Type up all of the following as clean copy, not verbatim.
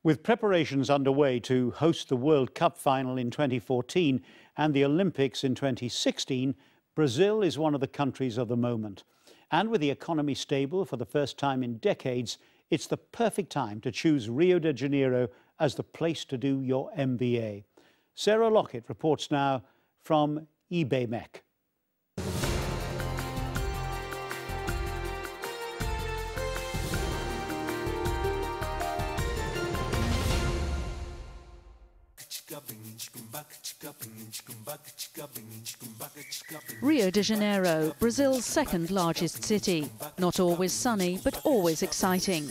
With preparations underway to host the World Cup final in 2014 and the Olympics in 2016, Brazil is one of the countries of the moment. And with the economy stable for the first time in decades, it's the perfect time to choose Rio de Janeiro as the place to do your MBA. Sarah Lockett reports now from Ibmec. Rio de Janeiro, Brazil's second largest city. Not always sunny, but always exciting.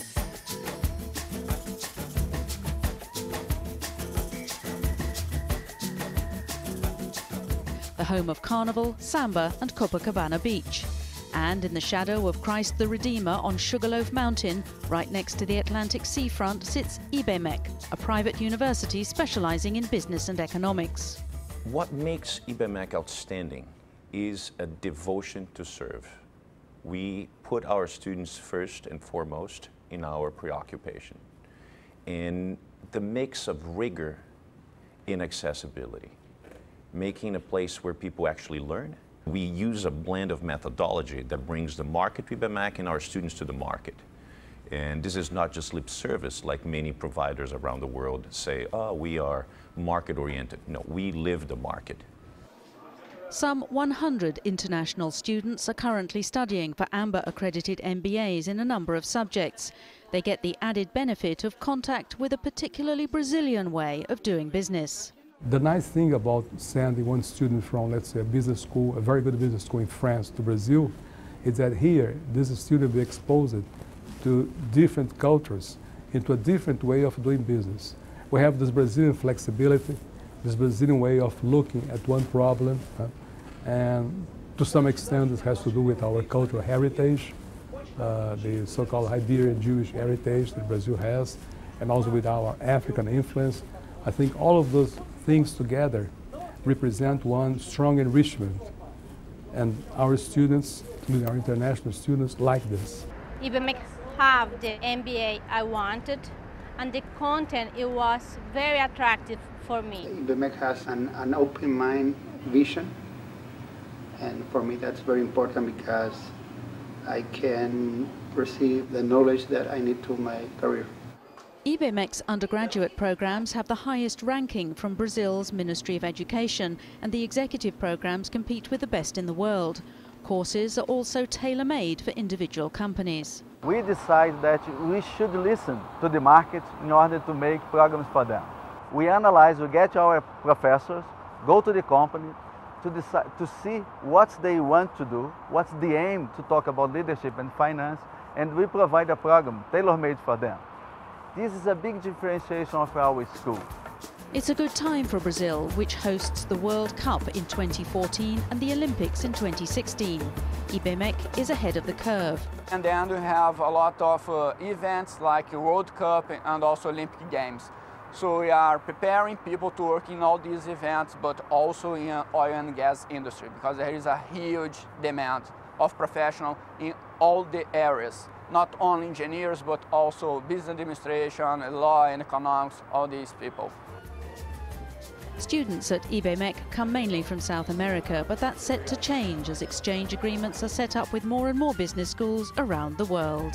The home of Carnival, Samba and Copacabana Beach. And in the shadow of Christ the Redeemer on Sugarloaf Mountain, right next to the Atlantic seafront, sits Ibmec, a private university specializing in business and economics. What makes Ibmec outstanding is a devotion to serve. We put our students first and foremost in our preoccupation. And the mix of rigor and accessibility, making a place where people actually learn. We use a blend of methodology that brings the market to Ibmec and our students to the market. And this is not just lip service like many providers around the world say, oh, we are market-oriented. No, we live the market. Some 100 international students are currently studying for AMBA-accredited MBAs in a number of subjects. They get the added benefit of contact with a particularly Brazilian way of doing business. The nice thing about sending one student from, let's say, a business school, a very good business school in France to Brazil, is that here, this student will be exposed to different cultures, into a different way of doing business. We have this Brazilian flexibility, this Brazilian way of looking at one problem, and to some extent this has to do with our cultural heritage, the so-called Iberian Jewish heritage that Brazil has, and also with our African influence. I think all of those things together represent one strong enrichment, and our students, our international students, like this. Ibmec have the MBA I wanted, and the content, it was very attractive for me. Ibmec has an open mind vision, and for me that's very important because I can receive the knowledge that I need to my career. Ibmec's undergraduate programs have the highest ranking from Brazil's Ministry of Education, and the executive programs compete with the best in the world. Courses are also tailor-made for individual companies. We decided that we should listen to the market in order to make programs for them. We analyze, we get our professors, go to the company to decide, to see what they want to do, what's the aim to talk about leadership and finance, and we provide a program tailor-made for them. This is a big differentiation of our school. It's a good time for Brazil, which hosts the World Cup in 2014 and the Olympics in 2016. Ibmec is ahead of the curve. And then we have a lot of events like World Cup and also Olympic Games. So we are preparing people to work in all these events, but also in oil and gas industry, because there is a huge demand of professionals in all the areas. Not only engineers, but also business administration, law and economics, all these people. Students at Ibmec come mainly from South America, but that's set to change as exchange agreements are set up with more and more business schools around the world.